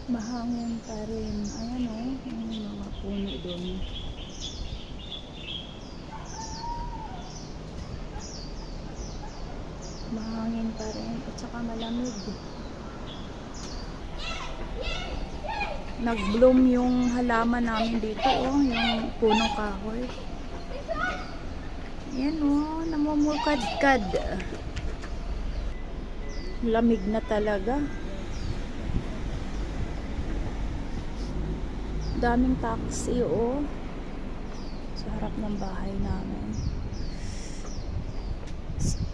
Mahangin pa rin. Ayan o, yung mga puno doon. Mahangin pa rin at saka malamig. Nag-bloom yung halaman namin dito oh, yung punong kahoy. Ayan oh, namumukadkad. Lamig na talaga. Daming taxi oh sa harap ng bahay namin.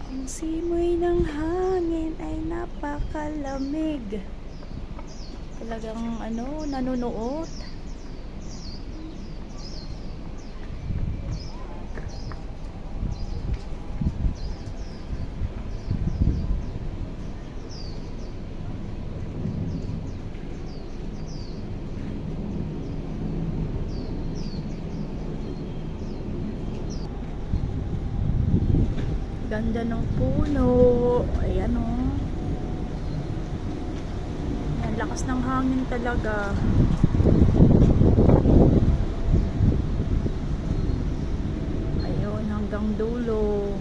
Ang simoy ng hangin ay napakalamig. Talagang ano, nanunuot. Ganda ng puno. Ayan o. Ayan, lakas ng hangin talaga. Ayun, hanggang dulo.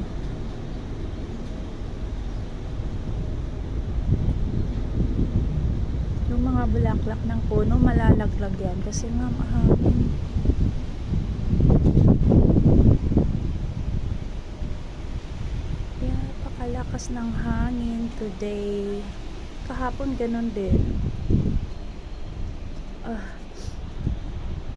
Yung mga bulaklak ng puno, malalaglag yan kasi nga mahangin. Napakalakas ng hangin today. Kahapon ganun din.